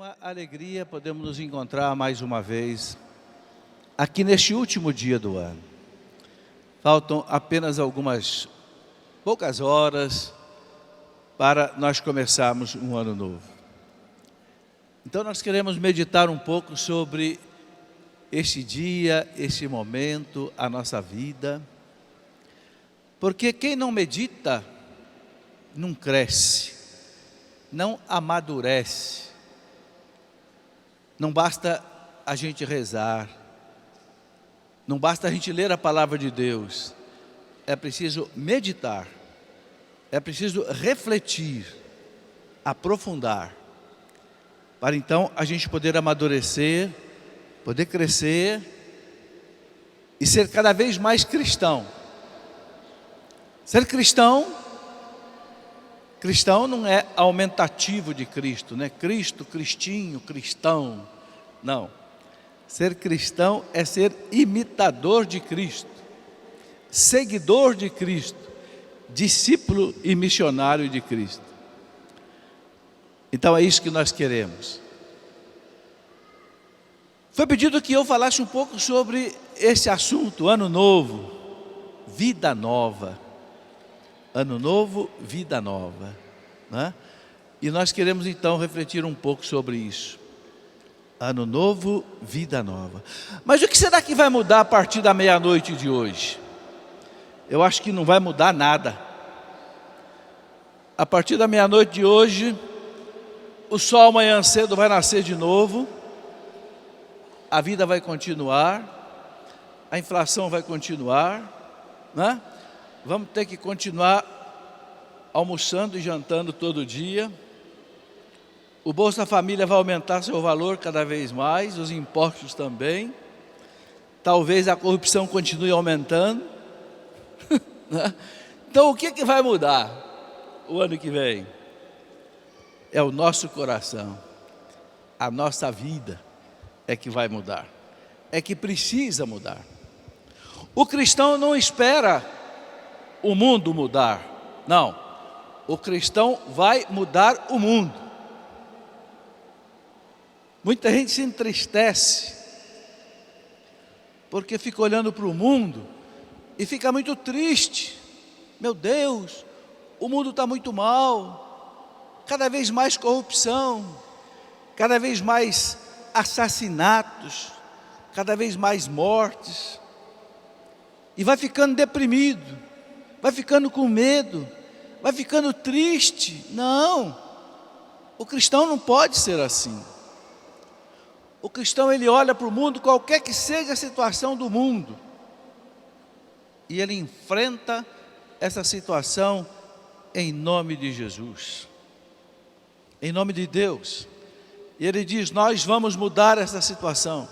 uma alegria podemos nos encontrar mais uma vez aqui neste último dia do ano. Faltam apenas algumas poucas horas para nós começarmos um ano novo. Então nós queremos meditar um pouco sobre este dia, este momento, a nossa vida. Porque quem não medita, não cresce, não amadurece. Não basta a gente rezar, não basta a gente ler a palavra de Deus. É preciso meditar, é preciso refletir, aprofundar, para então a gente poder amadurecer, poder crescer e ser cada vez mais cristão. Ser cristão não é aumentativo de Cristo, né? Cristo, cristinho, cristão. Não. Ser cristão é ser imitador de Cristo, seguidor de Cristo, discípulo e missionário de Cristo. Então é isso que nós queremos. Foi pedido que eu falasse um pouco sobre esse assunto, Ano Novo, Vida Nova. Ano novo, vida nova, né? E nós queremos então refletir um pouco sobre isso. Ano novo, vida nova. Mas o que será que vai mudar a partir da meia-noite de hoje? Eu acho que não vai mudar nada. A partir da meia-noite de hoje, o sol amanhã cedo vai nascer de novo, a vida vai continuar, a inflação vai continuar, né? Vamos ter que continuar almoçando e jantando todo dia. O Bolsa da Família vai aumentar seu valor cada vez mais, os impostos também. Talvez a corrupção continue aumentando. Então o que vai mudar o ano que vem? É o nosso coração, a nossa vida é que vai mudar, é que precisa mudar. O cristão não espera o mundo mudar, não, o cristão vai mudar o mundo. Muita gente se entristece, porque fica olhando para o mundo e fica muito triste. Meu Deus, o mundo está muito mal, cada vez mais corrupção, cada vez mais assassinatos, cada vez mais mortes, e vai ficando deprimido, vai ficando com medo, vai ficando triste. Não, o cristão não pode ser assim. O cristão, ele olha para o mundo, qualquer que seja a situação do mundo, e ele enfrenta essa situação em nome de Jesus, em nome de Deus. E ele diz: nós vamos mudar essa situação.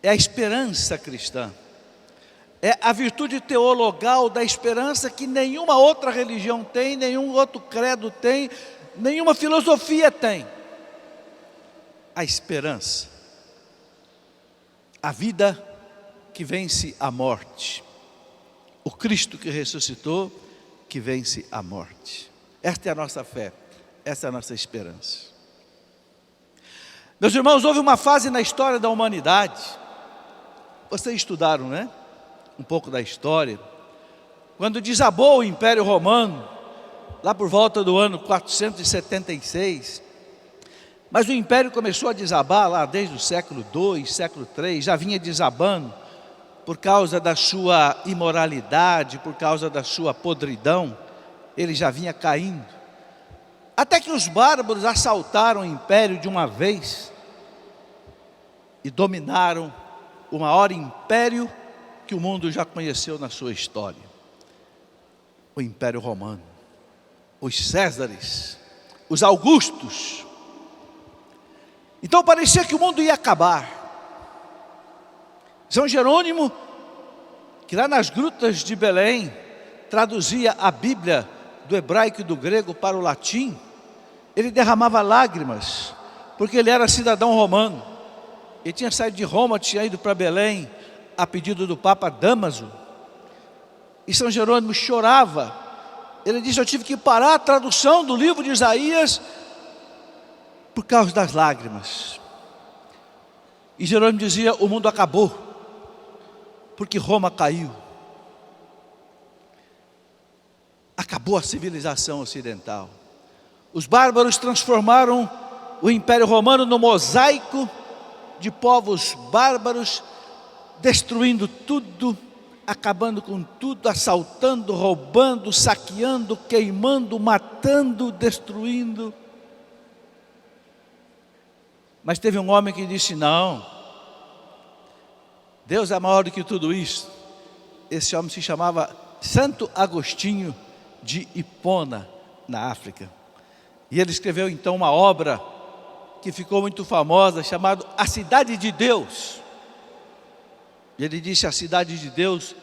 É a esperança cristã. É a virtude teologal da esperança que nenhuma outra religião tem, nenhum outro credo tem, nenhuma filosofia tem. A esperança. A vida que vence a morte. O Cristo que ressuscitou, que vence a morte. Esta é a nossa fé, essa é a nossa esperança. Meus irmãos, houve uma fase na história da humanidade, vocês estudaram, né? Um pouco da história, quando desabou o Império Romano, lá por volta do ano 476, mas o Império começou a desabar lá desde o século II, século III, já vinha desabando, por causa da sua imoralidade, por causa da sua podridão, ele já vinha caindo, até que os bárbaros assaltaram o Império de uma vez, e dominaram o maior império que o mundo já conheceu na sua história, o Império Romano, os Césares, os Augustos. Então parecia que o mundo ia acabar. São Jerônimo, que lá nas grutas de Belém, traduzia a Bíblia do hebraico e do grego para o latim, ele derramava lágrimas, porque ele era cidadão romano. Ele tinha saído de Roma, tinha ido para Belém, a pedido do Papa Dámaso, e São Jerônimo chorava. Ele disse: eu tive que parar a tradução do livro de Isaías, por causa das lágrimas. E Jerônimo dizia: o mundo acabou, porque Roma caiu. Acabou a civilização ocidental. Os bárbaros transformaram o Império Romano no mosaico de povos bárbaros, destruindo tudo, acabando com tudo, assaltando, roubando, saqueando, queimando, matando, destruindo. Mas teve um homem que disse: não, Deus é maior do que tudo isso. Esse homem se chamava Santo Agostinho de Hipona, na África. E ele escreveu então uma obra que ficou muito famosa, chamada A Cidade de Deus. E ele disse: a cidade de Deus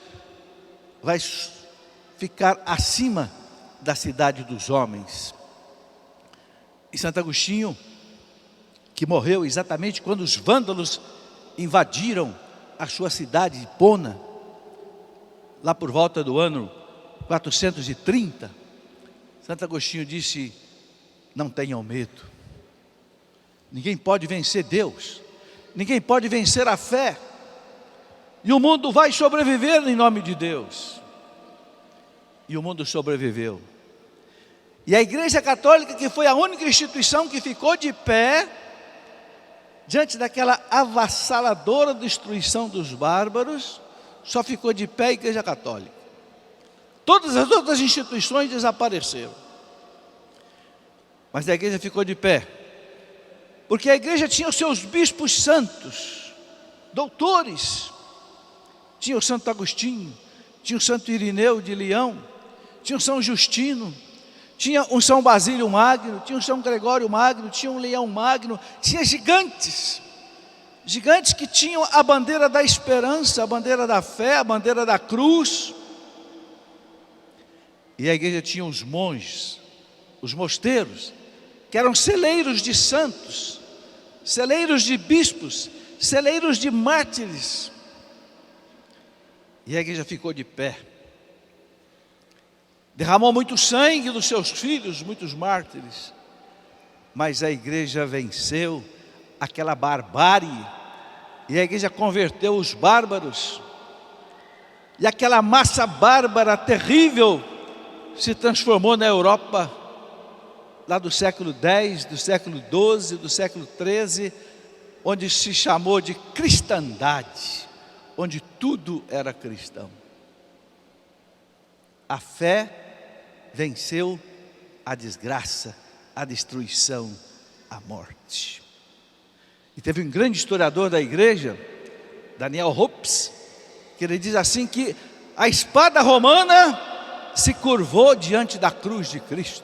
vai ficar acima da cidade dos homens. E Santo Agostinho, que morreu exatamente quando os vândalos invadiram a sua cidade, Hipona, lá por volta do ano 430, Santo Agostinho disse: não tenham medo, ninguém pode vencer Deus, ninguém pode vencer a fé, e o mundo vai sobreviver em nome de Deus. E o mundo sobreviveu. E a Igreja Católica, que foi a única instituição que ficou de pé diante daquela avassaladora destruição dos bárbaros, só ficou de pé a Igreja Católica. Todas as outras instituições desapareceram. Mas a igreja ficou de pé, porque a igreja tinha os seus bispos santos, doutores. Tinha o Santo Agostinho, tinha o Santo Irineu de Leão, tinha o São Justino, tinha o São Basílio Magno, tinha o São Gregório Magno, tinha o Leão Magno, tinha gigantes que tinham a bandeira da esperança, a bandeira da fé, a bandeira da cruz. E a igreja tinha os monges, os mosteiros, que eram celeiros de santos, celeiros de bispos, celeiros de mártires. E a igreja ficou de pé, derramou muito sangue dos seus filhos, muitos mártires, mas a igreja venceu aquela barbárie, e a igreja converteu os bárbaros, e aquela massa bárbara terrível se transformou na Europa, lá do século X, do século XII, do século XIII, onde se chamou de cristandade, onde tudo era cristão. A fé venceu a desgraça, a destruição, a morte. E teve um grande historiador da igreja, Daniel Hopes, que ele diz assim que a espada romana se curvou diante da cruz de Cristo.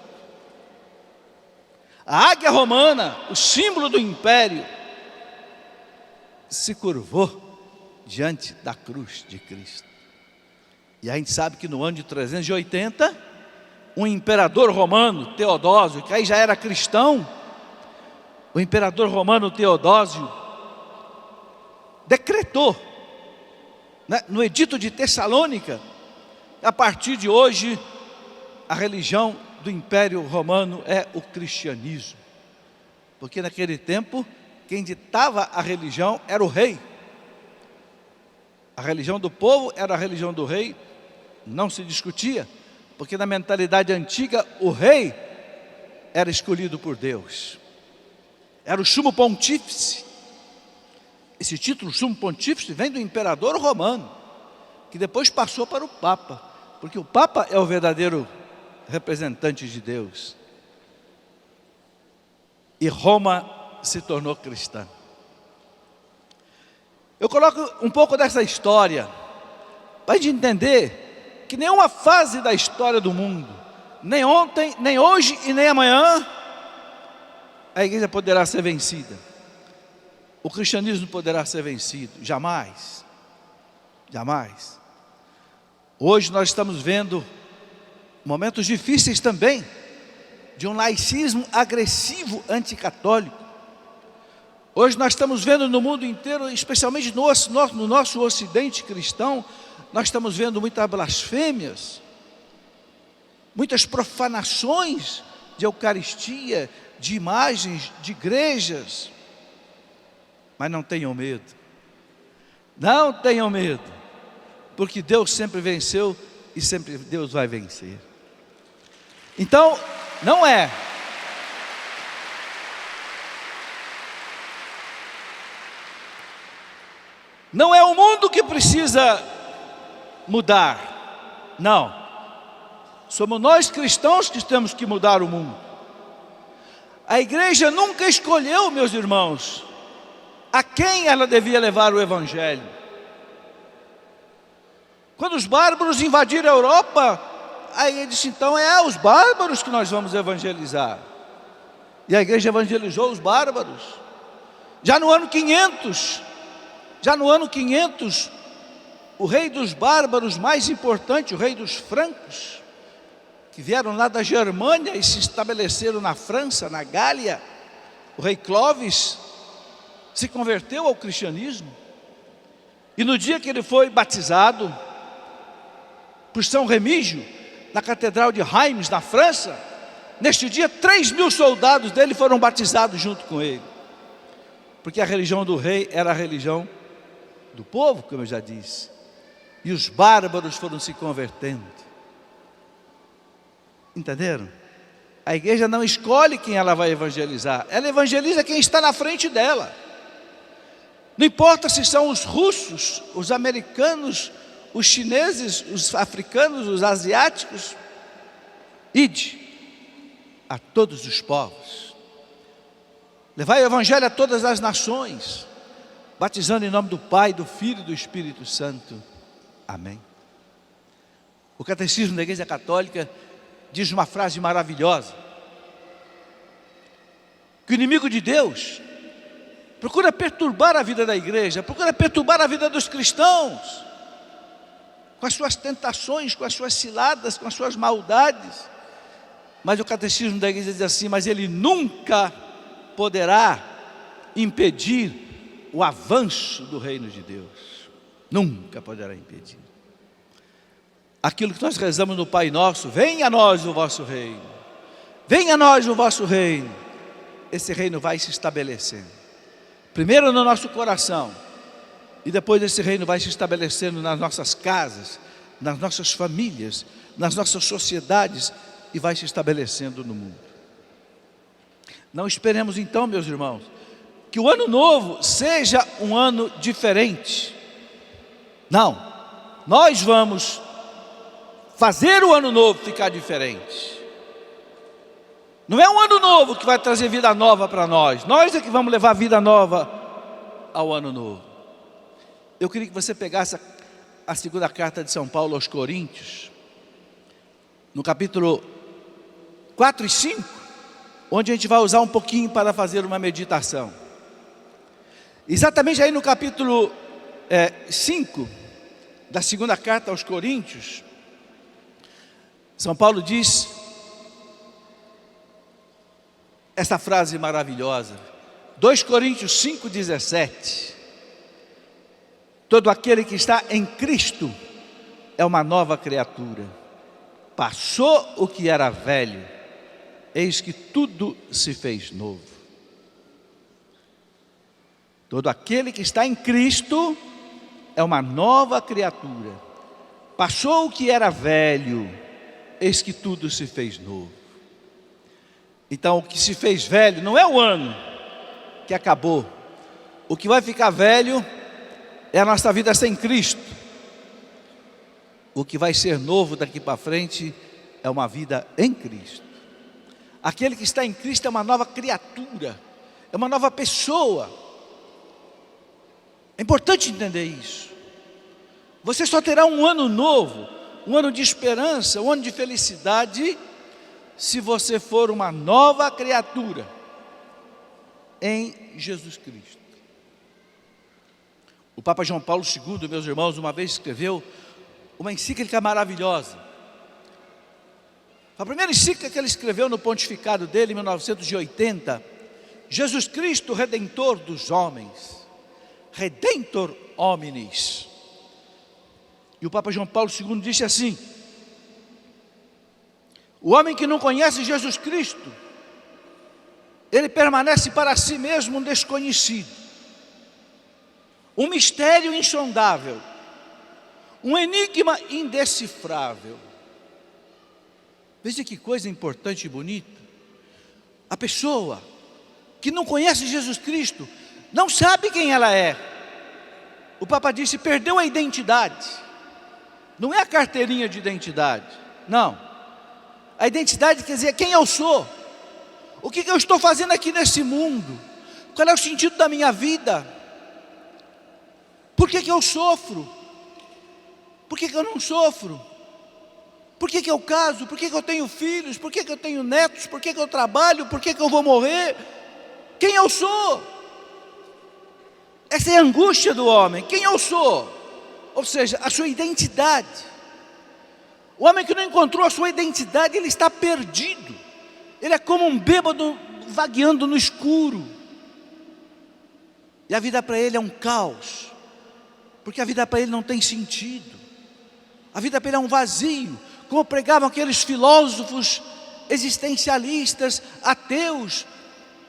A águia romana, o símbolo do império, se curvou diante da cruz de Cristo. E a gente sabe que no ano de 380, um imperador romano, Teodósio, que aí já era cristão, o imperador romano Teodósio decretou, no edito de Tessalônica, a partir de hoje a religião do Império Romano é o cristianismo, porque naquele tempo quem ditava a religião era o rei. A religião do povo era a religião do rei, não se discutia, porque na mentalidade antiga o rei era escolhido por Deus, era o sumo pontífice. Esse título sumo pontífice vem do imperador romano, que depois passou para o Papa, porque o Papa é o verdadeiro representante de Deus. E Roma se tornou cristã. Eu coloco um pouco dessa história para a gente entender que nenhuma fase da história do mundo, nem ontem, nem hoje e nem amanhã, a igreja poderá ser vencida. O cristianismo poderá ser vencido, jamais, jamais. Hoje nós estamos vendo momentos difíceis também, de um laicismo agressivo anticatólico. Hoje nós estamos vendo no mundo inteiro, especialmente no nosso ocidente cristão, nós estamos vendo muitas blasfêmias, muitas profanações de Eucaristia, de imagens, de igrejas. Mas não tenham medo. Não tenham medo. Porque Deus sempre venceu e sempre Deus vai vencer. Então, não é. Não é o mundo que precisa mudar. Não. Somos nós cristãos que temos que mudar o mundo. A igreja nunca escolheu, meus irmãos, a quem ela devia levar o evangelho. Quando os bárbaros invadiram a Europa, aí ele disse, então é os bárbaros que nós vamos evangelizar. E a igreja evangelizou os bárbaros. Já no ano 500, o rei dos bárbaros mais importante, o rei dos francos, que vieram lá da Germânia e se estabeleceram na França, na Gália, o rei Clovis, se converteu ao cristianismo. E no dia que ele foi batizado por São Remígio, na catedral de Reims, na França, neste dia 3.000 soldados dele foram batizados junto com ele. Porque a religião do rei era a religião do povo, como eu já disse. E os bárbaros foram se convertendo. Entenderam? A igreja não escolhe quem ela vai evangelizar. Ela evangeliza quem está na frente dela. Não importa se são os russos, os americanos, os chineses, os africanos, os asiáticos. Ide a todos os povos. Levai o evangelho a todas as nações, batizando em nome do Pai, do Filho e do Espírito Santo. Amém. O Catecismo da Igreja Católica diz uma frase maravilhosa: que o inimigo de Deus procura perturbar a vida da igreja, procura perturbar a vida dos cristãos, com as suas tentações, com as suas ciladas, com as suas maldades. Mas o Catecismo da Igreja diz assim: mas ele nunca poderá impedir o avanço do reino de Deus. Nunca poderá impedir. Aquilo que nós rezamos no Pai Nosso: venha a nós o vosso reino, venha a nós o vosso reino. Esse reino vai se estabelecendo, primeiro no nosso coração, e depois esse reino vai se estabelecendo nas nossas casas, nas nossas famílias, nas nossas sociedades, e vai se estabelecendo no mundo. Não esperemos então, meus irmãos, que o ano novo seja um ano diferente. Não, nós vamos fazer o ano novo ficar diferente. Não é um ano novo que vai trazer vida nova para nós. Nós é que vamos levar vida nova ao ano novo. Eu queria que você pegasse a segunda carta de São Paulo aos Coríntios, no capítulo 4 e 5, onde a gente vai usar um pouquinho para fazer uma meditação. Exatamente aí no capítulo 5 da segunda carta aos Coríntios, São Paulo diz essa frase maravilhosa, 2 Coríntios 5,17: todo aquele que está em Cristo é uma nova criatura, passou o que era velho, eis que tudo se fez novo. Todo aquele que está em Cristo é uma nova criatura, passou o que era velho, eis que tudo se fez novo. Então o que se fez velho não é o ano que acabou. O que vai ficar velho é a nossa vida sem Cristo. O que vai ser novo daqui para frente é uma vida em Cristo. Aquele que está em Cristo é uma nova criatura, é uma nova pessoa. É importante entender isso. Você só terá um ano novo, um ano de esperança, um ano de felicidade, se você for uma nova criatura em Jesus Cristo. O Papa João Paulo II, meus irmãos, uma vez escreveu uma encíclica maravilhosa. A primeira encíclica que ele escreveu no pontificado dele, em 1980, Jesus Cristo, Redentor dos homens, Redentor hominis. E o Papa João Paulo II disse assim: O homem que não conhece Jesus Cristo, ele permanece para si mesmo um desconhecido, um mistério insondável, um enigma indecifrável. Veja que coisa importante e bonita. A pessoa que não conhece Jesus Cristo não sabe quem ela é. O Papa disse, perdeu a identidade. Não é a carteirinha de identidade, não. A identidade quer dizer quem eu sou. O que eu estou fazendo aqui nesse mundo? Qual é o sentido da minha vida? Por que eu sofro? Por que eu não sofro? Por que eu caso? Por que eu tenho filhos? Por que eu tenho netos? Por que eu trabalho? Por que eu vou morrer? Quem eu sou? Essa é a angústia do homem. Quem eu sou? Ou seja, a sua identidade. O homem que não encontrou a sua identidade, ele está perdido. Ele é como um bêbado vagueando no escuro. E a vida para ele é um caos. Porque a vida para ele não tem sentido. A vida para ele é um vazio. Como pregavam aqueles filósofos existencialistas, ateus,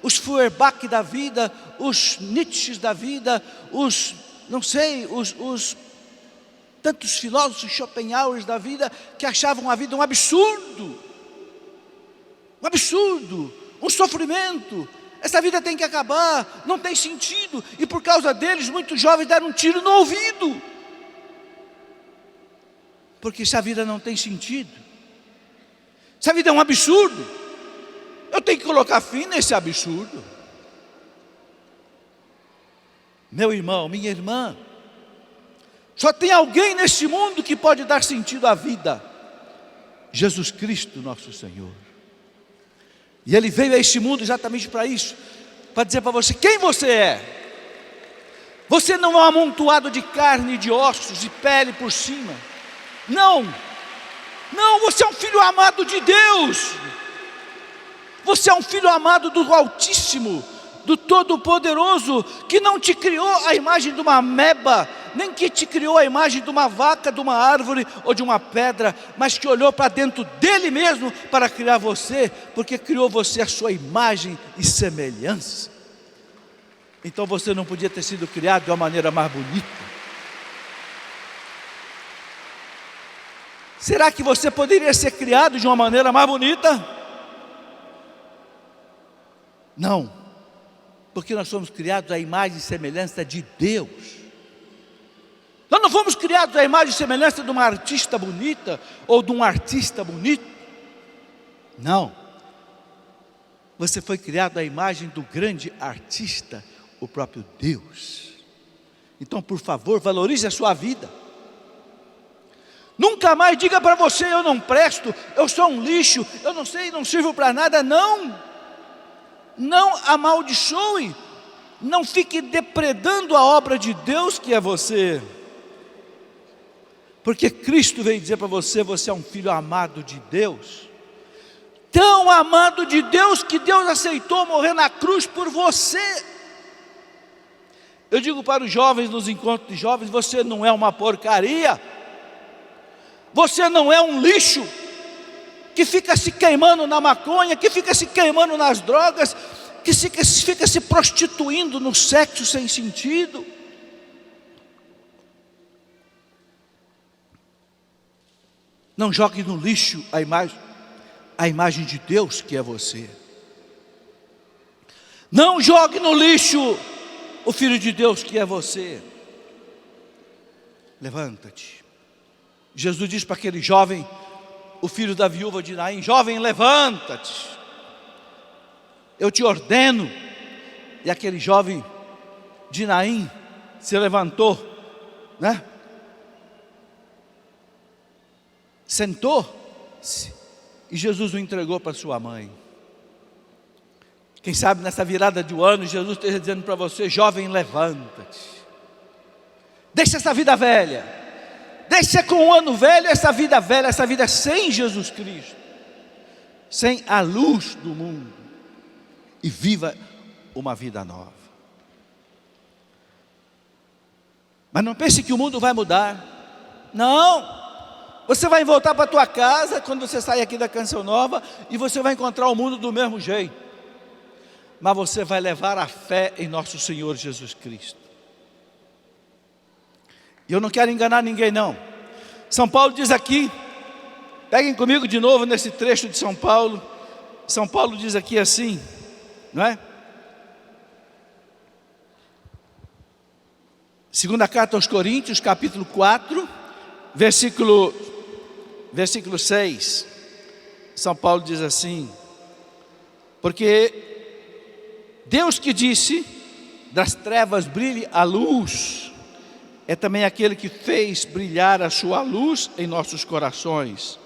os Feuerbach da vida, os Nietzsche da vida, tantos filósofos Schopenhauer da vida, que achavam a vida um absurdo, um sofrimento. Essa vida tem que acabar, não tem sentido, e por causa deles, muitos jovens deram um tiro no ouvido, porque se a vida não tem sentido, se a vida é um absurdo, eu tenho que colocar fim nesse absurdo. Meu irmão, minha irmã, só tem alguém neste mundo que pode dar sentido à vida: Jesus Cristo, nosso Senhor. E Ele veio a este mundo exatamente para isso, para dizer para você quem você é. Você não é um amontoado de carne, de ossos, de pele por cima. Não, você é um filho amado de Deus. Você é um filho amado do Altíssimo, do Todo-Poderoso, que não te criou a imagem de uma ameba, nem que te criou a imagem de uma vaca, de uma árvore ou de uma pedra, mas que olhou para dentro dele mesmo para criar você, porque criou você à sua imagem e semelhança. Então você não podia ter sido criado de uma maneira mais bonita. Será que você poderia ser criado de uma maneira mais bonita? Não, porque nós somos criados à imagem e semelhança de Deus. Nós não fomos criados à imagem e semelhança de uma artista bonita ou de um artista bonito. Não, você foi criado à imagem do grande artista, o próprio Deus. Então, por favor, valorize a sua vida. Nunca mais diga para você: eu não presto, eu sou um lixo, eu não sei, não sirvo para nada. Não amaldiçoe, não fique depredando a obra de Deus que é você, porque Cristo veio dizer para você: você é um filho amado de Deus, tão amado de Deus que Deus aceitou morrer na cruz por você. Eu digo para os jovens nos encontros de jovens: você não é uma porcaria, você não é um lixo que fica se queimando na maconha, que fica se queimando nas drogas, que fica se prostituindo no sexo sem sentido. Não jogue no lixo a imagem de Deus que é você. Não jogue no lixo o Filho de Deus que é você. Levanta-te. Jesus diz para aquele jovem, o filho da viúva de Naim: jovem, levanta-te, eu te ordeno. E aquele jovem de Naim se levantou, sentou-se, e Jesus o entregou para sua mãe. Quem sabe nessa virada de ano, Jesus esteja dizendo para você: jovem, levanta-te, deixa essa vida velha, deixa com o ano velho, essa vida velha, essa vida sem Jesus Cristo, sem a luz do mundo, e viva uma vida nova. Mas não pense que o mundo vai mudar. Não, Você vai voltar para a tua casa quando você sair aqui da Canção Nova e você vai encontrar o mundo do mesmo jeito. Mas você vai levar a fé em nosso Senhor Jesus Cristo. E eu não quero enganar ninguém não. São Paulo diz aqui, peguem comigo de novo nesse trecho de São Paulo. São Paulo diz aqui assim, não é? Segunda carta aos Coríntios, capítulo 4, versículo 6. São Paulo diz assim: porque Deus que disse, das trevas brilhe a luz, é também aquele que fez brilhar a sua luz em nossos corações,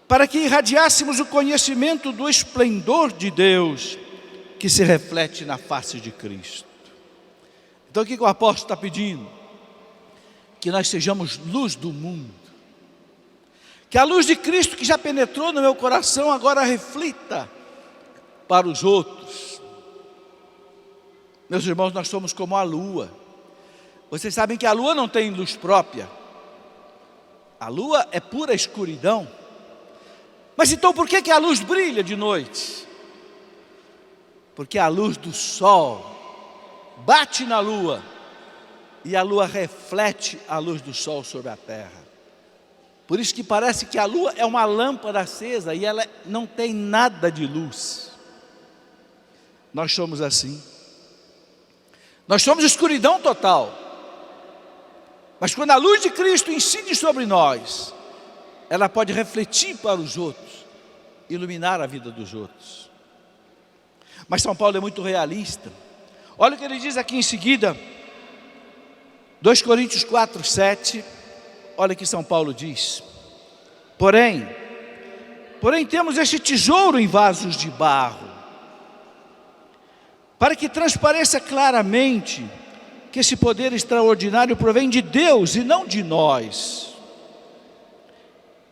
para que irradiássemos o conhecimento do esplendor de Deus, que se reflete na face de Cristo. Então o que o apóstolo está pedindo? Que nós sejamos luz do mundo. Que a luz de Cristo que já penetrou no meu coração agora reflita para os outros. Meus irmãos, nós somos como a lua. Vocês sabem que a lua não tem luz própria. A lua é pura escuridão. Mas então por que a luz brilha de noite? Porque a luz do sol bate na lua e a lua reflete a luz do sol sobre a terra. Por isso que parece que a lua é uma lâmpada acesa e ela não tem nada de luz. Nós somos assim. Nós somos escuridão total. Mas quando a luz de Cristo incide sobre nós, ela pode refletir para os outros, iluminar a vida dos outros. Mas São Paulo é muito realista. Olha o que ele diz aqui em seguida, 2 Coríntios 4, 7, olha o que São Paulo diz. Porém temos este tesouro em vasos de barro, para que transpareça claramente que esse poder extraordinário provém de Deus e não de nós.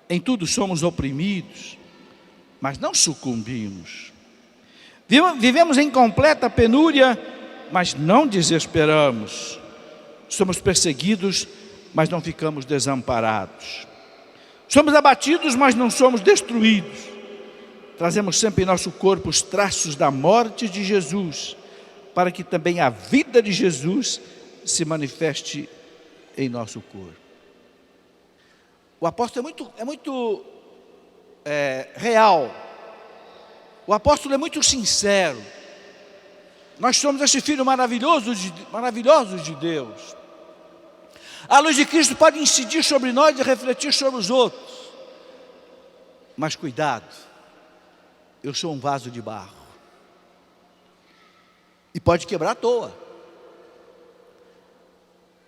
Em tudo somos oprimidos, mas não sucumbimos. Vivemos em completa penúria, mas não desesperamos. Somos perseguidos, mas não ficamos desamparados. Somos abatidos, mas não somos destruídos. Trazemos sempre em nosso corpo os traços da morte de Jesus, para que também a vida de Jesus se manifeste em nosso corpo. O apóstolo é muito real. O apóstolo é muito sincero. Nós somos esse filho maravilhoso de Deus. A luz de Cristo pode incidir sobre nós e refletir sobre os outros. Mas cuidado, eu sou um vaso de barro. E pode quebrar à toa.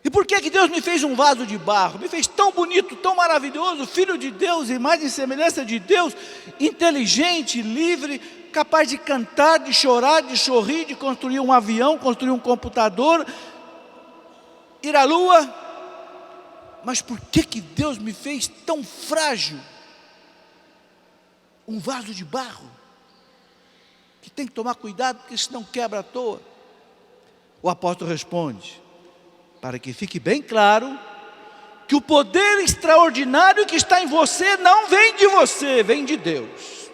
E por que Deus me fez um vaso de barro? Me fez tão bonito, tão maravilhoso, filho de Deus, imagem e semelhança de Deus, inteligente, livre, capaz de cantar, de chorar, de sorrir, de construir um avião, construir um computador, ir à lua. Mas por que Deus me fez tão frágil? Um vaso de barro, que tem que tomar cuidado, porque senão quebra à toa. O apóstolo responde, para que fique bem claro, que o poder extraordinário que está em você, não vem de você, vem de Deus.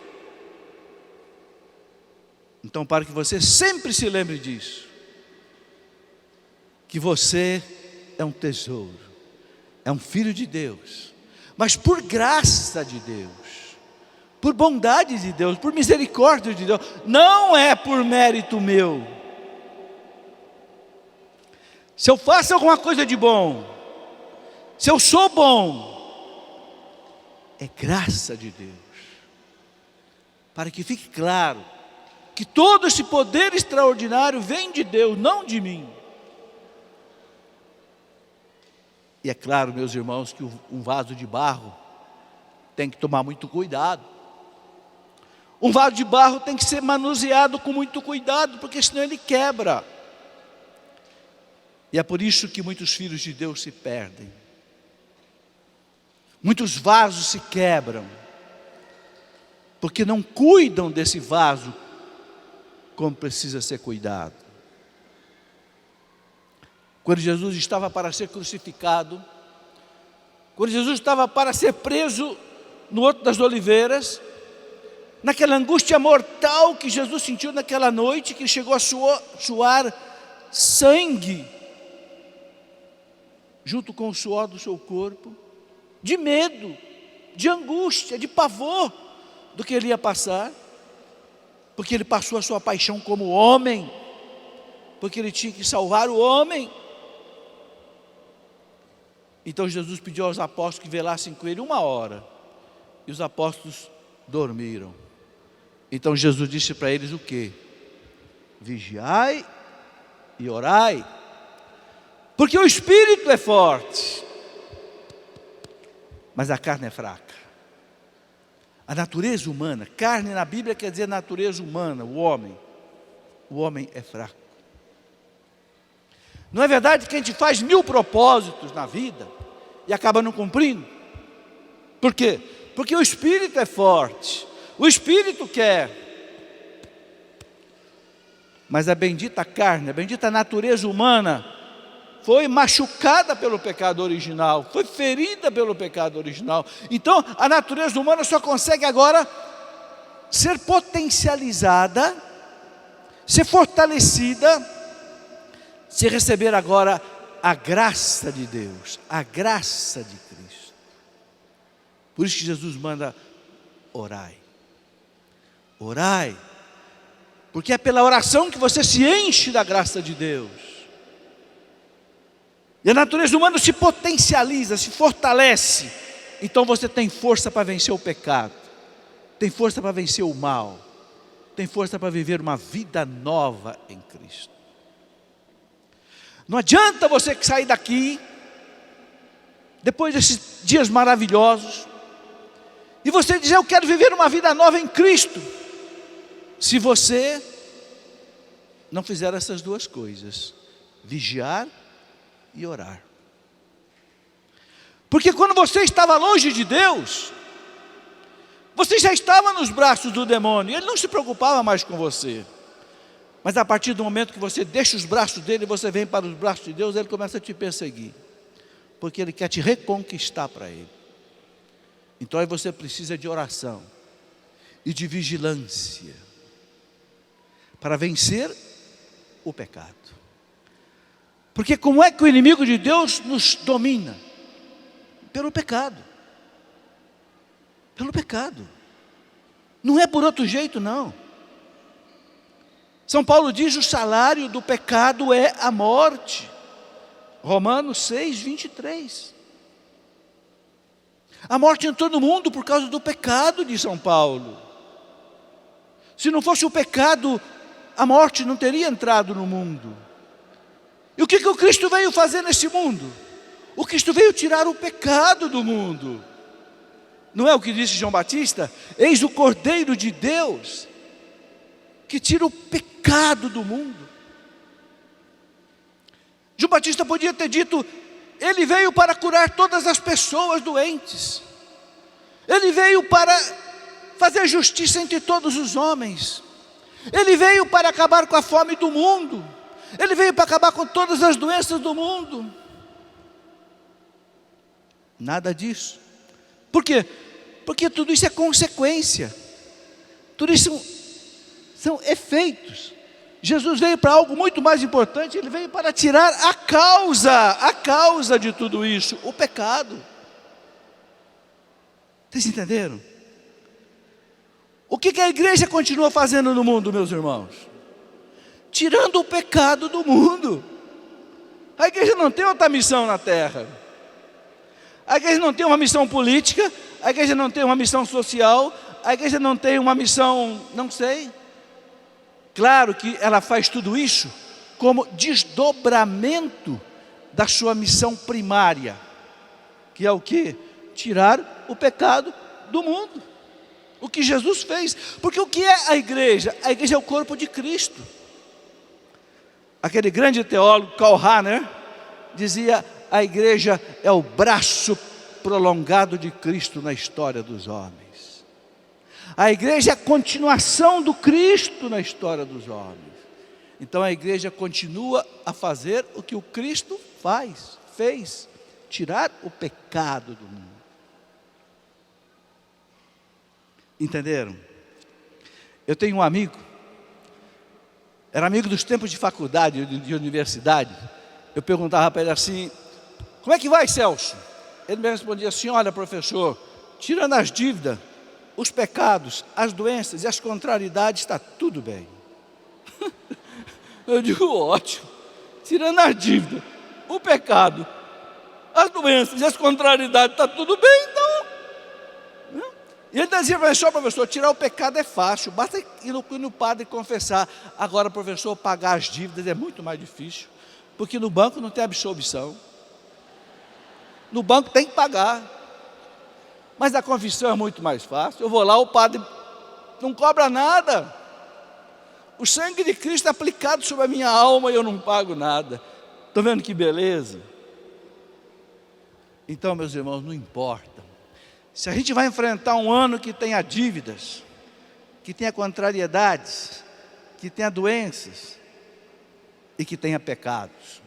Então, para que você sempre se lembre disso, que você é um tesouro, é um filho de Deus, mas por graça de Deus, por bondade de Deus, por misericórdia de Deus, não é por mérito meu. Se eu faço alguma coisa de bom, se eu sou bom, é graça de Deus. Para que fique claro, que todo esse poder extraordinário vem de Deus, não de mim. E é claro, meus irmãos, que um vaso de barro tem que tomar muito cuidado. Um vaso de barro tem que ser manuseado com muito cuidado, porque senão ele quebra. E é por isso que muitos filhos de Deus se perdem. Muitos vasos se quebram, porque não cuidam desse vaso como precisa ser cuidado. Quando Jesus estava para ser crucificado, quando Jesus estava para ser preso no Horto das Oliveiras, naquela angústia mortal que Jesus sentiu naquela noite, que chegou a suar sangue, junto com o suor do seu corpo, de medo, de angústia, de pavor do que ele ia passar, porque ele passou a sua paixão como homem, porque ele tinha que salvar o homem. Então Jesus pediu aos apóstolos que velassem com ele 1 hora, e os apóstolos dormiram. Então Jesus disse para eles o quê? Vigiai e orai, porque o espírito é forte, mas a carne é fraca. A natureza humana, carne na Bíblia quer dizer natureza humana, o homem é fraco. Não é verdade que a gente faz 1000 propósitos na vida e acaba não cumprindo? Por quê? Porque o espírito é forte, o espírito quer. Mas a bendita carne, a bendita natureza humana foi machucada pelo pecado original, foi ferida pelo pecado original. Então a natureza humana só consegue agora ser potencializada, ser fortalecida, se receber agora a graça de Deus, a graça de Cristo. Por isso que Jesus manda: orai, orai, porque é pela oração que você se enche da graça de Deus. E a natureza humana se potencializa, se fortalece. Então você tem força para vencer o pecado, tem força para vencer o mal, tem força para viver uma vida nova em Cristo. Não adianta você sair daqui, depois desses dias maravilhosos, e você dizer: eu quero viver uma vida nova em Cristo, se você não fizer essas duas coisas, vigiar e orar. Porque quando você estava longe de Deus, você já estava nos braços do demônio, ele não se preocupava mais com você. Mas a partir do momento que você deixa os braços dele e você vem para os braços de Deus, ele começa a te perseguir, porque ele quer te reconquistar para ele. Então aí você precisa de oração e de vigilância para vencer o pecado. Porque como é que o inimigo de Deus nos domina? Pelo pecado. Pelo pecado. Não é por outro jeito, não. São Paulo diz: o salário do pecado é a morte. Romanos 6, 23. A morte entrou no mundo por causa do pecado, diz São Paulo. Se não fosse o pecado, a morte não teria entrado no mundo. E o que o Cristo veio fazer nesse mundo? O Cristo veio tirar o pecado do mundo. Não é o que disse João Batista? Eis o Cordeiro de Deus, que tira o pecado do mundo. João Batista podia ter dito: ele veio para curar todas as pessoas doentes, ele veio para fazer justiça entre todos os homens, ele veio para acabar com a fome do mundo, ele veio para acabar com todas as doenças do mundo. Nada disso. Por quê? Porque tudo isso é consequência, tudo isso são efeitos. Jesus veio para algo muito mais importante, ele veio para tirar a causa de tudo isso, o pecado. Vocês entenderam? O que a igreja continua fazendo no mundo, meus irmãos? Tirando o pecado do mundo. A igreja não tem outra missão na terra. A igreja não tem uma missão política, a igreja não tem uma missão social, a igreja não tem uma missão, não sei. Claro que ela faz tudo isso como desdobramento da sua missão primária, que é o quê? Tirar o pecado do mundo. O que Jesus fez. Porque o que é a igreja? A igreja é o corpo de Cristo. Aquele grande teólogo, Karl Rahner, dizia: a igreja é o braço prolongado de Cristo na história dos homens. A igreja é a continuação do Cristo na história dos homens. Então a igreja continua a fazer o que o Cristo fez tirar o pecado do mundo. Entenderam? Eu tenho um amigo, era amigo dos tempos de faculdade, de universidade. Eu perguntava para ele assim: como é que vai, Celso? Ele me respondia assim: olha, professor, tirando as dívidas, os pecados, as doenças e as contrariedades, está tudo bem. Eu digo: ótimo, tirando as dívidas, o pecado, as doenças e as contrariedades, está tudo bem, então. E ele dizia: professor, tirar o pecado é fácil, basta ir no padre e confessar. Agora, professor, pagar as dívidas é muito mais difícil, porque no banco não tem absolvição. No banco tem que pagar, mas a confissão é muito mais fácil. Eu vou lá, o padre não cobra nada. O sangue de Cristo é aplicado sobre a minha alma e eu não pago nada. Estão vendo que beleza? Então, meus irmãos, não importa. Se a gente vai enfrentar um ano que tenha dívidas, que tenha contrariedades, que tenha doenças e que tenha pecados,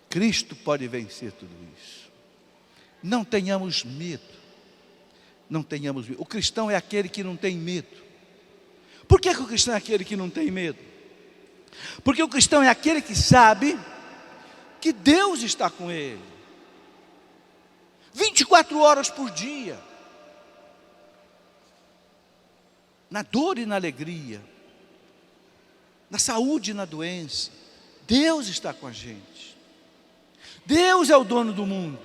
Cristo pode vencer tudo isso. Não tenhamos medo. Não tenhamos medo. O cristão é aquele que não tem medo. Por que o cristão é aquele que não tem medo? Porque o cristão é aquele que sabe que Deus está com ele 24 horas por dia, na dor e na alegria, na saúde e na doença. Deus está com a gente. Deus é o dono do mundo.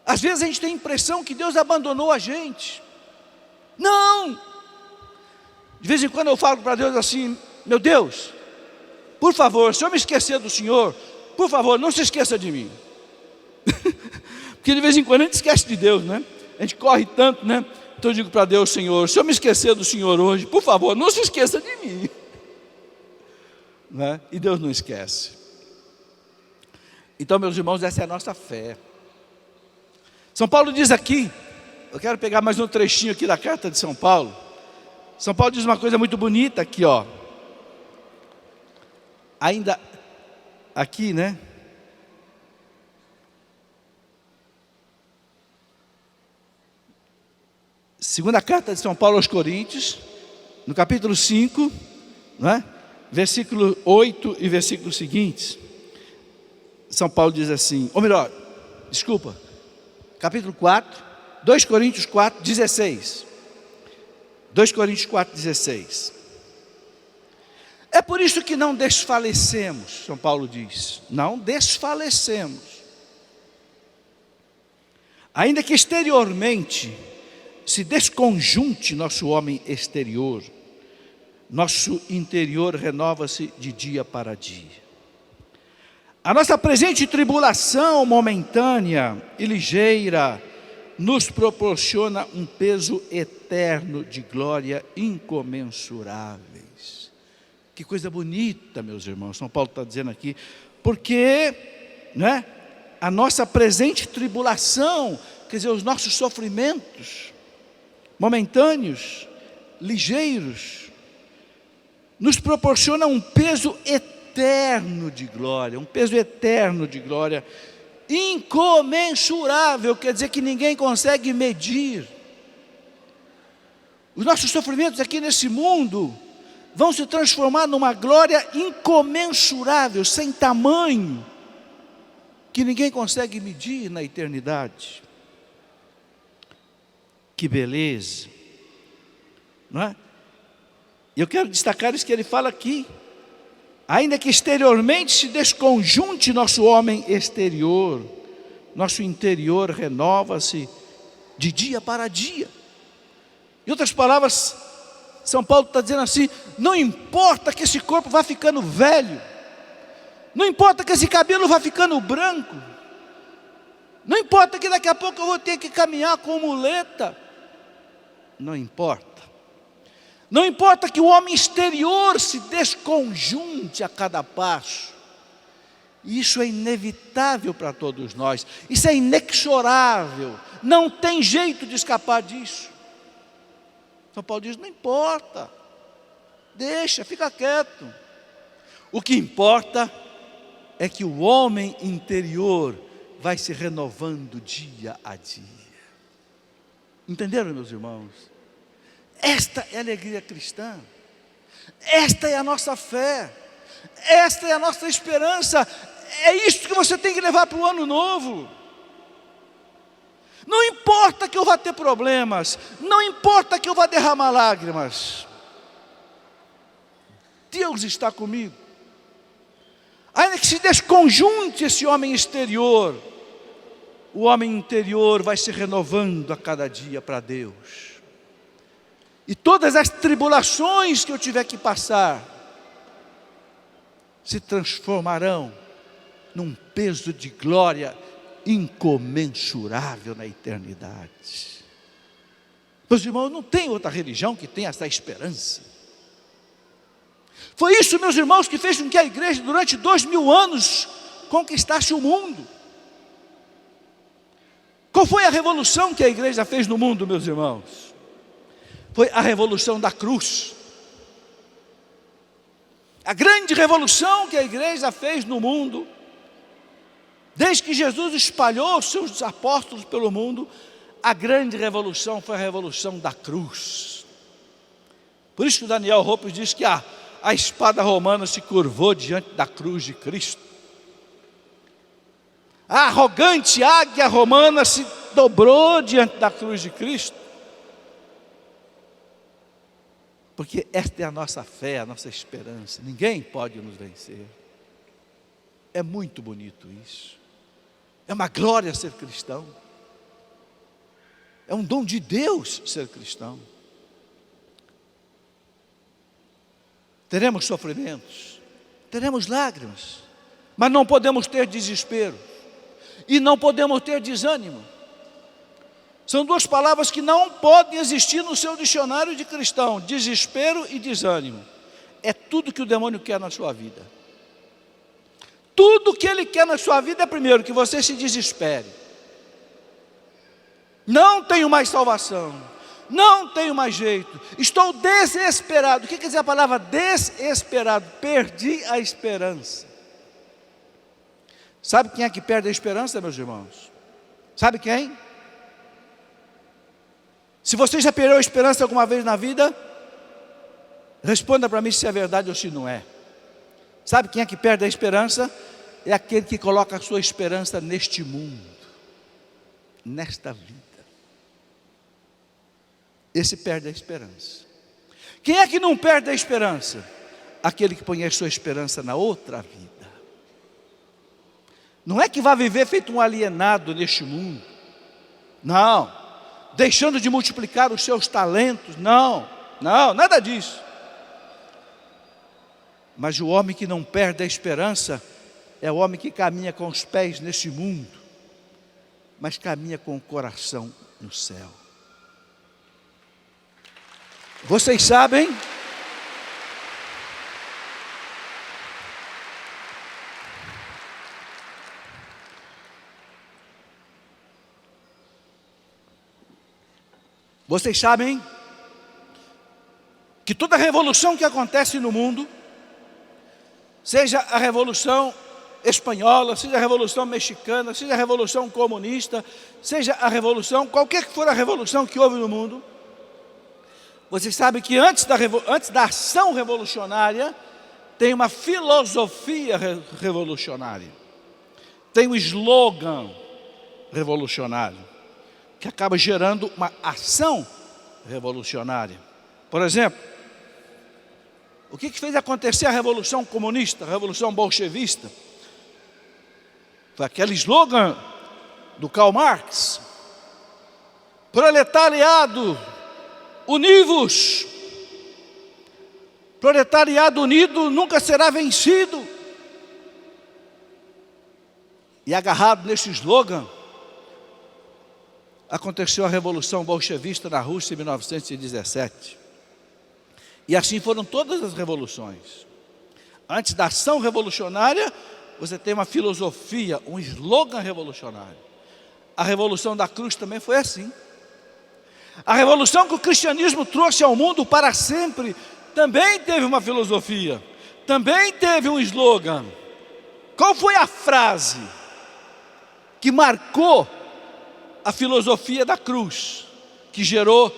Às vezes a gente tem a impressão que Deus abandonou a gente. Não! De vez em quando eu falo para Deus assim: meu Deus, por favor, se eu me esquecer do Senhor, por favor, não se esqueça de mim. Porque de vez em quando a gente esquece de Deus, né? A gente corre tanto, né? Então eu digo para Deus: Senhor, se eu me esquecer do Senhor hoje, por favor, não se esqueça de mim. Né? E Deus não esquece. Então, meus irmãos, essa é a nossa fé. São Paulo diz aqui, eu quero pegar mais um trechinho aqui da carta de São Paulo. São Paulo diz uma coisa muito bonita aqui, ó. Ainda aqui, né? Segunda carta de São Paulo aos Coríntios, no capítulo 5, não é? Versículo 8 e versículos seguintes. São Paulo diz assim, ou melhor, desculpa, capítulo 4, 2 Coríntios 4, 16. 2 Coríntios 4, 16. É por isso que não desfalecemos, São Paulo diz, não desfalecemos. Ainda que exteriormente se desconjunte nosso homem exterior, nosso interior renova-se de dia para dia. A nossa presente tribulação momentânea e ligeira nos proporciona um peso eterno de glória incomensuráveis. Que coisa bonita, meus irmãos, São Paulo está dizendo aqui, porque, né, a nossa presente tribulação, quer dizer, os nossos sofrimentos momentâneos, ligeiros, nos proporciona um peso eterno de glória, um peso eterno de glória, incomensurável, quer dizer que ninguém consegue medir. Os nossos sofrimentos aqui nesse mundo vão se transformar numa glória incomensurável, sem tamanho, que ninguém consegue medir na eternidade. Que beleza, não é? E eu quero destacar isso que ele fala aqui. Ainda que exteriormente se desconjunte nosso homem exterior, nosso interior renova-se de dia para dia. Em outras palavras, São Paulo está dizendo assim: não importa que esse corpo vá ficando velho, não importa que esse cabelo vá ficando branco, não importa que daqui a pouco eu vou ter que caminhar com muleta, não importa. Não importa que o homem exterior se desconjunte a cada passo. Isso é inevitável para todos nós. Isso é inexorável. Não tem jeito de escapar disso. São Paulo diz: não importa. Deixa, fica quieto. O que importa é que o homem interior vai se renovando dia a dia. Entenderam, meus irmãos? Esta é a alegria cristã. Esta é a nossa fé. Esta é a nossa esperança. É isso que você tem que levar para o ano novo. Não importa que eu vá ter problemas, não importa que eu vá derramar lágrimas, Deus está comigo. Ainda que se desconjunte esse homem exterior, o homem interior vai se renovando a cada dia para Deus. E todas as tribulações que eu tiver que passar se transformarão num peso de glória incomensurável na eternidade. Meus irmãos, não tem outra religião que tenha essa esperança. Foi isso, meus irmãos, que fez com que a igreja durante 2000 anos conquistasse o mundo. Qual foi a revolução que a igreja fez no mundo, meus irmãos? Foi a revolução da cruz. A grande revolução que a igreja fez no mundo, desde que Jesus espalhou os seus apóstolos pelo mundo, a grande revolução foi a revolução da cruz. Por isso que Daniel Ropes diz que a espada romana se curvou diante da cruz de Cristo. A arrogante águia romana se dobrou diante da cruz de Cristo. Porque esta é a nossa fé, a nossa esperança. Ninguém pode nos vencer. É muito bonito isso. É uma glória ser cristão. É um dom de Deus ser cristão. Teremos sofrimentos, teremos lágrimas, mas não podemos ter desespero e não podemos ter desânimo. São duas palavras que não podem existir no seu dicionário de cristão: desespero e desânimo. É tudo que o demônio quer na sua vida. Tudo que ele quer na sua vida é, primeiro, que você se desespere. Não tenho mais salvação, não tenho mais jeito, estou desesperado. O que quer dizer a palavra desesperado? Perdi a esperança. Sabe quem é que perde a esperança, meus irmãos? Sabe quem? Se você já perdeu a esperança alguma vez na vida, responda para mim se é verdade ou se não é. Sabe quem é que perde a esperança? É aquele que coloca a sua esperança neste mundo, nesta vida. Esse perde a esperança. Quem é que não perde a esperança? Aquele que põe a sua esperança na outra vida. Não é que vai viver feito um alienado neste mundo. Não. Deixando de multiplicar os seus talentos. Não, nada disso. Mas o homem que não perde a esperança é o homem que caminha com os pés nesse mundo, mas caminha com o coração no céu. Vocês sabem? Vocês sabem que toda revolução que acontece no mundo, seja a revolução espanhola, seja a revolução mexicana, seja a revolução comunista, seja a revolução, qualquer que for a revolução que houve no mundo, vocês sabem que antes da ação revolucionária, tem uma filosofia revolucionária, tem um slogan revolucionário, que acaba gerando uma ação revolucionária. Por exemplo, o que fez acontecer a revolução comunista, a revolução bolchevista? Foi aquele slogan do Karl Marx: proletariado, univos. Proletariado unido nunca será vencido. E agarrado nesse slogan, aconteceu a revolução bolchevista na Rússia em 1917. E assim foram todas as revoluções. Antes da ação revolucionária, você tem uma filosofia, um slogan revolucionário. A revolução da cruz também foi assim. A revolução que o cristianismo trouxe ao mundo para sempre também teve uma filosofia, também teve um slogan. Qual foi a frase que marcou a filosofia da cruz, que gerou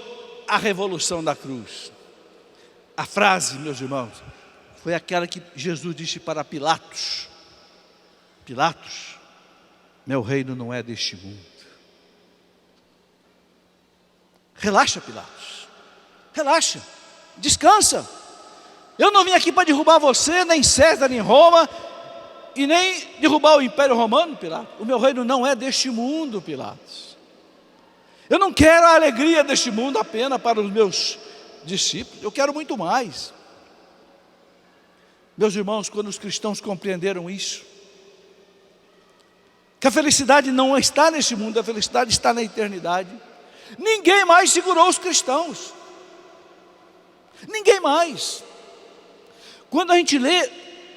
a revolução da cruz? A frase, meus irmãos, foi aquela que Jesus disse para Pilatos: Pilatos, meu reino não é deste mundo. Relaxa, Pilatos, relaxa, descansa. Eu não vim aqui para derrubar você, nem César, nem Roma, e nem derrubar o Império Romano, Pilatos. O meu reino não é deste mundo, Pilatos. Eu não quero a alegria deste mundo apenas para os meus discípulos, eu quero muito mais. Meus irmãos, quando os cristãos compreenderam isso, que a felicidade não está neste mundo, a felicidade está na eternidade, ninguém mais segurou os cristãos. Ninguém mais. Quando a gente lê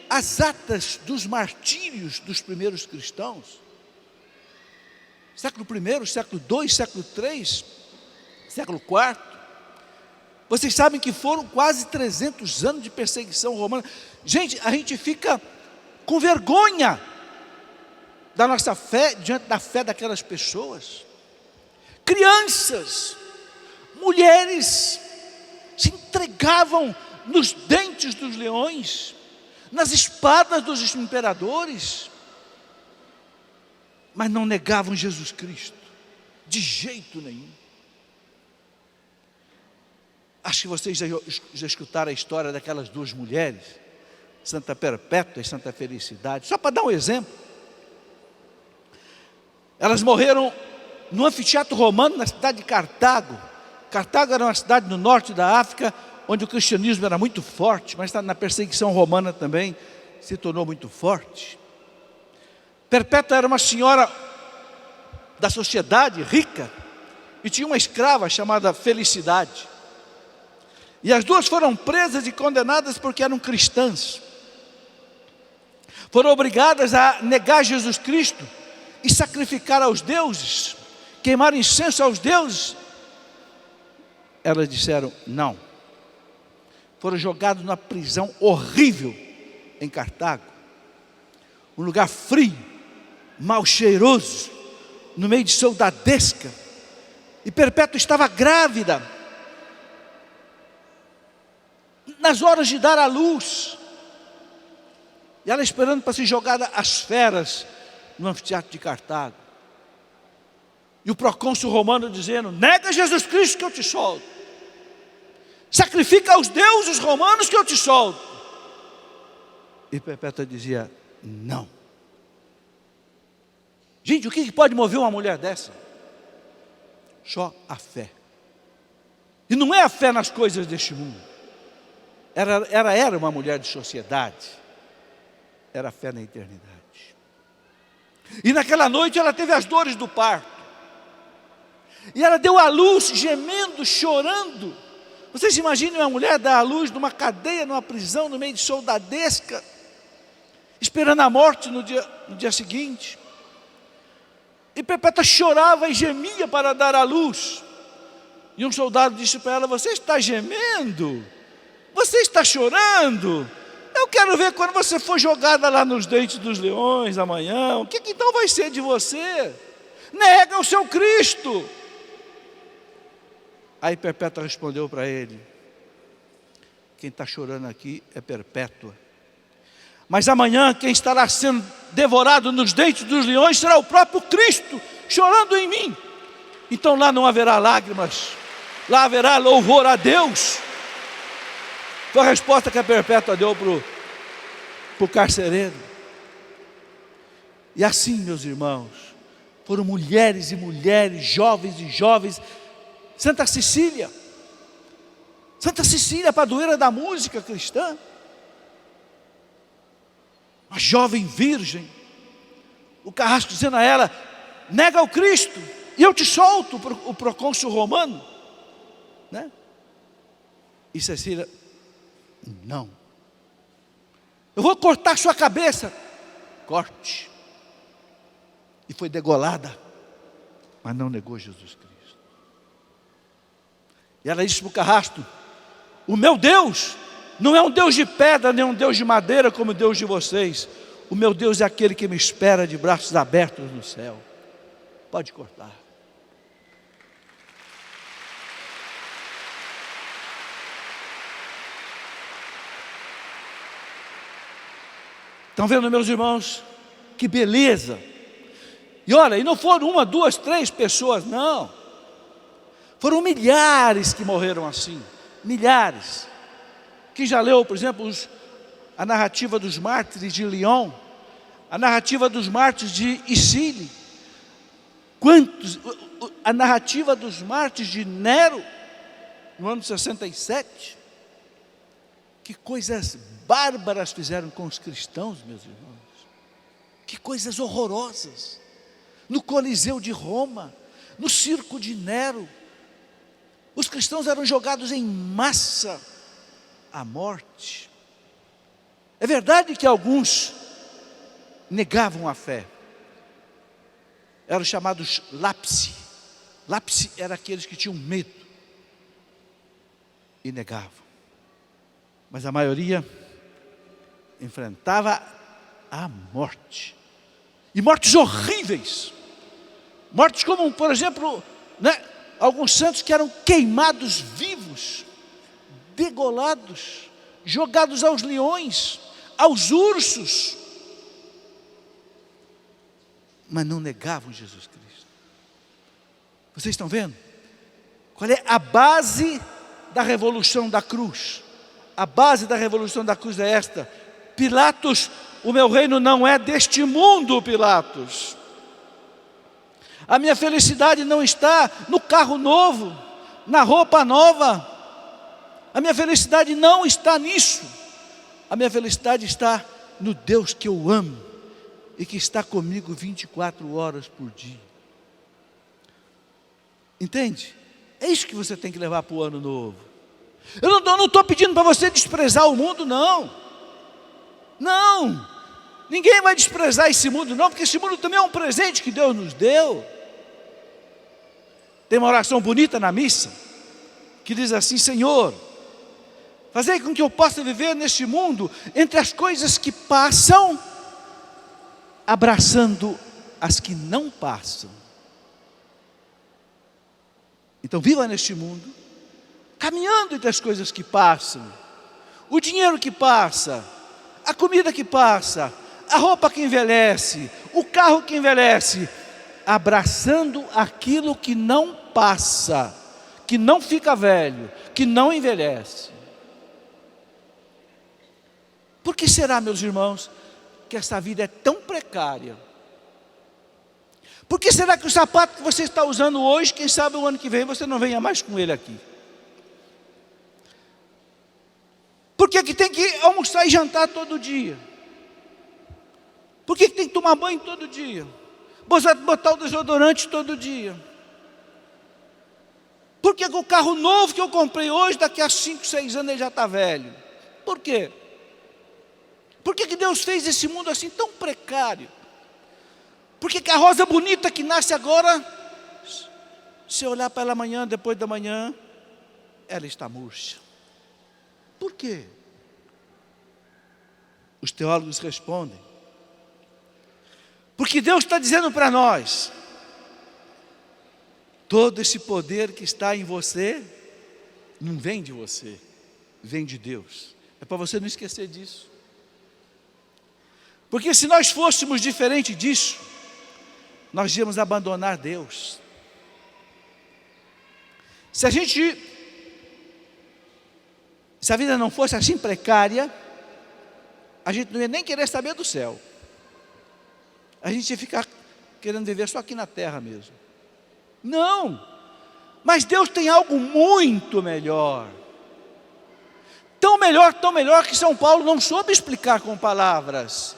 as atas dos martírios dos primeiros cristãos, século I, século II, século III, século IV, vocês sabem que foram quase 300 anos de perseguição romana. Gente, a gente fica com vergonha da nossa fé, diante da fé daquelas pessoas. Crianças, mulheres, se entregavam nos dentes dos leões, nas espadas dos imperadores, mas não negavam Jesus Cristo, de jeito nenhum. Acho que vocês já escutaram a história daquelas duas mulheres, Santa Perpétua e Santa Felicidade, só para dar um exemplo. Elas morreram no anfiteatro romano, na cidade de Cartago. Cartago era uma cidade no norte da África, onde o cristianismo era muito forte, mas na perseguição romana também se tornou muito forte. Perpétua era uma senhora da sociedade, rica, e tinha uma escrava chamada Felicidade. E as duas foram presas e condenadas porque eram cristãs. Foram obrigadas a negar Jesus Cristo e sacrificar aos deuses, queimar incenso aos deuses. Elas disseram não. Foram jogados numa prisão horrível em Cartago, um lugar frio, mal cheiroso, no meio de soldadesca. E Perpétua estava grávida, nas horas de dar à luz, e ela esperando para ser jogada às feras no anfiteatro de Cartago. E o procônsul romano dizendo: nega Jesus Cristo que eu te solto, sacrifica aos deuses romanos que eu te solto. E Perpétua dizia: não. Gente, o que pode mover uma mulher dessa? Só a fé. E não é a fé nas coisas deste mundo. Era uma mulher de sociedade. Era a fé na eternidade. E naquela noite ela teve as dores do parto. E ela deu à luz gemendo, chorando. Vocês imaginem uma mulher dar à luz numa cadeia, numa prisão, no meio de soldadesca, esperando a morte no dia seguinte. E Perpétua chorava e gemia para dar à luz. E um soldado disse para ela: você está gemendo? Você está chorando? Eu quero ver quando você for jogada lá nos dentes dos leões amanhã, o que então vai ser de você? Nega o seu Cristo. Aí Perpétua respondeu para ele: quem está chorando aqui é Perpétua, mas amanhã quem estará sendo devorado nos dentes dos leões será o próprio Cristo, chorando em mim. Então lá não haverá lágrimas, lá haverá louvor a Deus. Foi a resposta que a Perpétua deu para o carcereiro. E assim, meus irmãos, foram mulheres e mulheres, jovens e jovens. Santa Cecília, padroeira da música cristã, uma jovem virgem, o carrasco dizendo a ela: nega o Cristo e eu te solto, o procônsul romano, né? E Cecília: não, eu vou cortar sua cabeça. Corte. E foi degolada, mas não negou Jesus Cristo. E ela disse para o carrasco: o meu Deus não é um Deus de pedra, nem um Deus de madeira como o Deus de vocês. o meu Deus é aquele que me espera de braços abertos no céu. Pode cortar. Estão vendo, meus irmãos? Que beleza! E olha, e não foram uma, duas, três pessoas, não. Foram milhares que morreram assim. Milhares. Quem já leu, por exemplo, a narrativa dos mártires de Lyon, a narrativa dos mártires de Isílio, a narrativa dos mártires de Nero, no ano 67, que coisas bárbaras fizeram com os cristãos, meus irmãos, que coisas horrorosas, no Coliseu de Roma, no circo de Nero, os cristãos eram jogados em massa à morte. É verdade que alguns negavam a fé, eram chamados lapsi. Lapsi eram aqueles que tinham medo e negavam, mas a maioria enfrentava a morte, e mortes horríveis, mortes como, por exemplo, alguns santos que eram queimados vivos, degolados, jogados aos leões, aos ursos, mas não negavam Jesus Cristo. Vocês estão vendo? Qual é a base da revolução da cruz? A base da revolução da cruz é esta: Pilatos, o meu reino não é deste mundo, Pilatos. A minha felicidade não está no carro novo, na roupa nova. A minha felicidade não está nisso. A minha felicidade está no Deus que eu amo e que está comigo 24 horas por dia. Entende? É isso que você tem que levar para o ano novo. Eu não estou pedindo para você desprezar o mundo, não. Não. Ninguém vai desprezar esse mundo, não, porque esse mundo também é um presente que Deus nos deu. Tem uma oração bonita na missa, que diz assim: Senhor, fazei com que eu possa viver neste mundo, entre as coisas que passam, abraçando as que não passam. Então viva neste mundo, caminhando entre as coisas que passam, o dinheiro que passa, a comida que passa, a roupa que envelhece, o carro que envelhece, abraçando aquilo que não passa, que não fica velho, que não envelhece. Por que será, meus irmãos, que essa vida é tão precária? Por que será que o sapato que você está usando hoje, quem sabe o ano que vem você não venha mais com ele aqui? Por que tem que almoçar e jantar todo dia? Por que tem que tomar banho todo dia? Botar o desodorante todo dia? Por que o carro novo que eu comprei hoje, daqui a 5, 6 anos ele já está velho? Por quê? Por que Deus fez esse mundo assim tão precário? Por que a rosa bonita que nasce agora, se olhar para ela amanhã, depois da manhã, ela está murcha? Por quê? Os teólogos respondem: porque Deus está dizendo para nós, todo esse poder que está em você, não vem de você, vem de Deus. É para você não esquecer disso. Porque se nós fôssemos diferente disso, nós íamos abandonar Deus. Se a vida não fosse assim precária, a gente não ia nem querer saber do céu. A gente ia ficar querendo viver só aqui na terra mesmo. Não, mas Deus tem algo muito melhor. Tão melhor que São Paulo não soube explicar com palavras.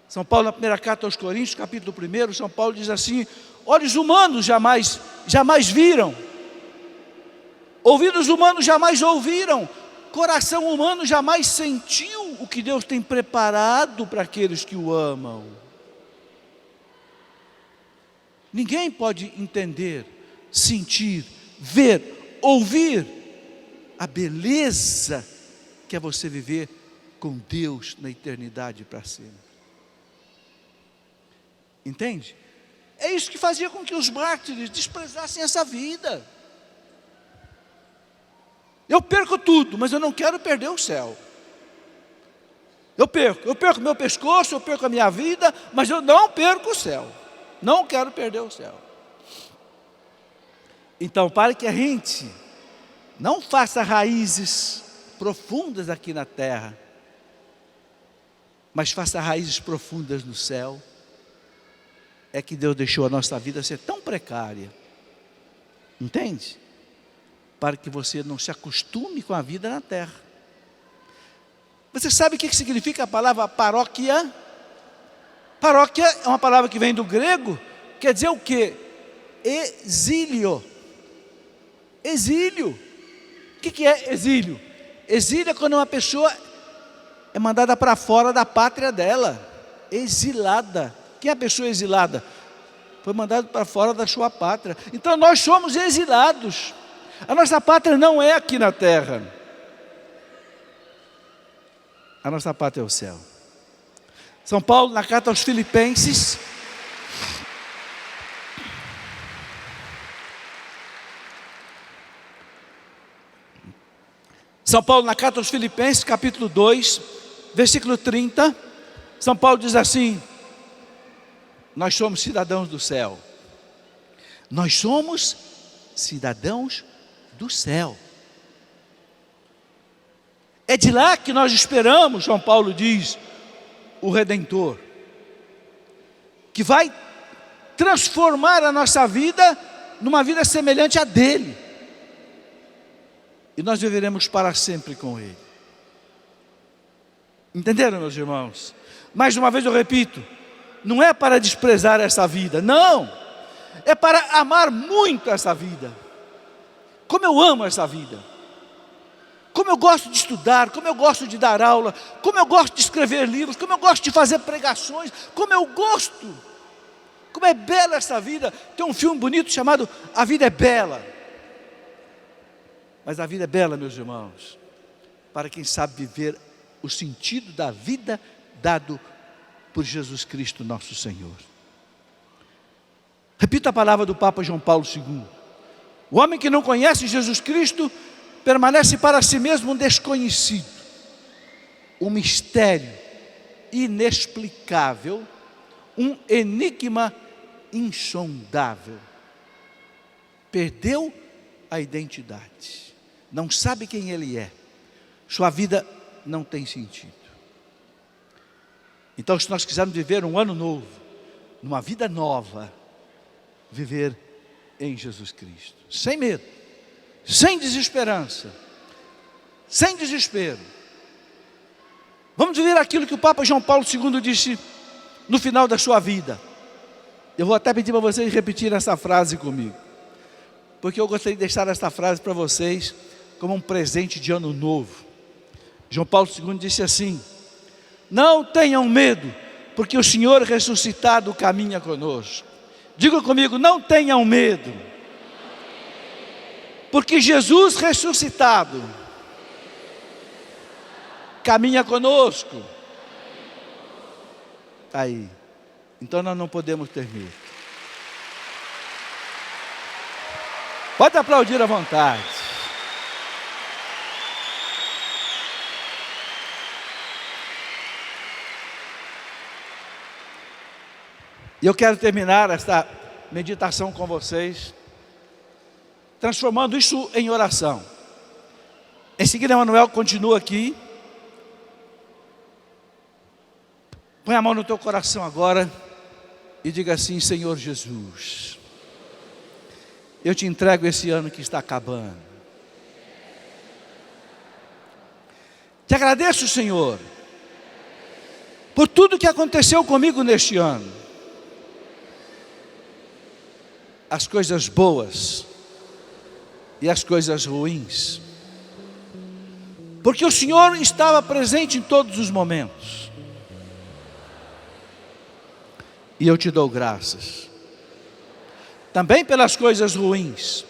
São Paulo, na primeira carta aos Coríntios, capítulo 1, São Paulo diz assim: olhos humanos jamais viram, ouvidos humanos jamais ouviram, coração humano jamais sentiu o que Deus tem preparado para aqueles que o amam. Ninguém pode entender, sentir, ver, ouvir a beleza que é você viver com Deus na eternidade para sempre. Entende? É isso que fazia com que os mártires desprezassem essa vida. Eu perco tudo, mas eu não quero perder o céu. Eu perco meu pescoço, eu perco a minha vida, mas eu não perco o céu. Não quero perder o céu. Então, para que a gente não faça raízes profundas aqui na terra, mas faça raízes profundas no céu, é que Deus deixou a nossa vida ser tão precária. Entende? Para que você não se acostume com a vida na terra. Você sabe o que significa a palavra paróquia? Paróquia é uma palavra que vem do grego, quer dizer o quê? Exílio. Exílio. O que é exílio? Exílio é quando uma pessoa é mandada para fora da pátria dela. Exilada. Quem é a pessoa exilada? Foi mandado para fora da sua pátria. Então nós somos exilados. A nossa pátria não é aqui na terra. A nossa pátria é o céu. São Paulo, na carta aos Filipenses, capítulo 2, versículo 30, São Paulo diz assim: nós somos cidadãos do céu. Nós somos cidadãos do céu. É de lá que nós esperamos, João Paulo diz, o Redentor, que vai transformar a nossa vida numa vida semelhante à dele. E nós viveremos para sempre com ele. Entenderam, meus irmãos? Mais uma vez eu repito, não é para desprezar essa vida, não. É para amar muito essa vida. Como eu amo essa vida. Como eu gosto de estudar, como eu gosto de dar aula, como eu gosto de escrever livros, como eu gosto de fazer pregações, como eu gosto. Como é bela essa vida. Tem um filme bonito chamado A Vida é Bela. Mas a vida é bela, meus irmãos, para quem sabe viver o sentido da vida dado por Jesus Cristo nosso Senhor. Repita a palavra do Papa João Paulo II. O homem que não conhece Jesus Cristo permanece para si mesmo um desconhecido, um mistério inexplicável, um enigma insondável. Perdeu a identidade, não sabe quem ele é, sua vida não tem sentido. Então, se nós quisermos viver um ano novo, numa vida nova, viver em Jesus Cristo, sem medo, sem desesperança, sem desespero. Vamos viver aquilo que o Papa João Paulo II disse no final da sua vida. Eu vou até pedir para vocês repetirem essa frase comigo, porque eu gostaria de deixar essa frase para vocês como um presente de ano novo. João Paulo II disse assim: não tenham medo, porque o Senhor ressuscitado caminha conosco. Diga comigo, não tenham medo, porque Jesus ressuscitado caminha conosco. Aí, então nós não podemos ter medo. Pode aplaudir à vontade. E eu quero terminar esta meditação com vocês, transformando isso em oração. Em seguida, Emanuel continua aqui. Põe a mão no teu coração agora e diga assim: Senhor Jesus, eu te entrego esse ano que está acabando. Te agradeço, Senhor, por tudo que aconteceu comigo neste ano. As coisas boas e as coisas ruins, porque o Senhor estava presente em todos os momentos, e eu te dou graças, também pelas coisas ruins,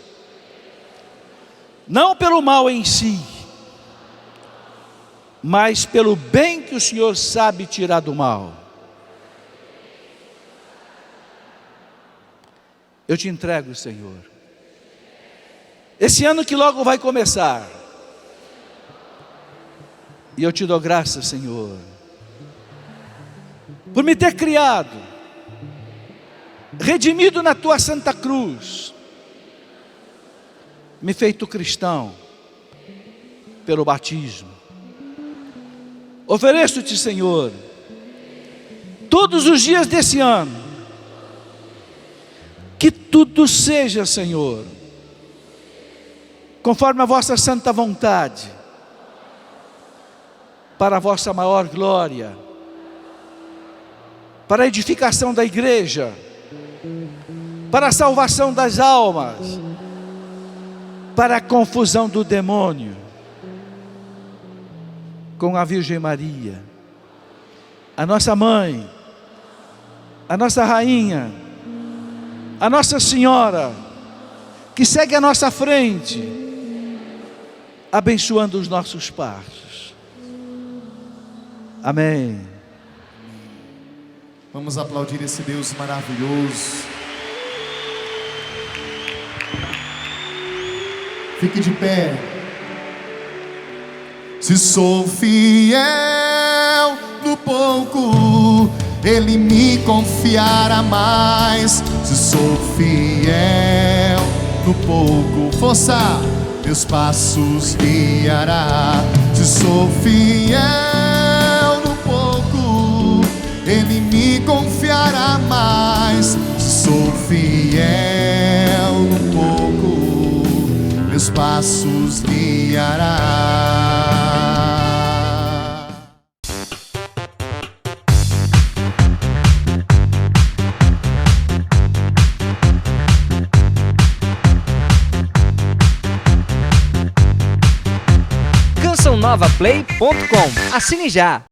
não pelo mal em si, mas pelo bem que o Senhor sabe tirar do mal. Eu te entrego, Senhor, esse ano que logo vai começar, e eu te dou graças, Senhor, por me ter criado, redimido na tua santa cruz, me feito cristão pelo batismo. Ofereço-te, Senhor, todos os dias desse ano, que tudo seja, Senhor, conforme a vossa santa vontade, para a vossa maior glória, para a edificação da igreja, para a salvação das almas, para a confusão do demônio, com a Virgem Maria, a nossa mãe, a nossa rainha, a Nossa Senhora, que segue à nossa frente, abençoando os nossos passos. Amém. Vamos aplaudir esse Deus maravilhoso. Fique de pé. Se sou fiel no pouco, Ele me confiará mais. Se sou fiel no pouco, força, meus passos guiará. Se sou fiel no pouco, Ele me confiará mais. Se sou fiel no pouco, meus passos guiará. CançãoNovaPlay.com. Assine já!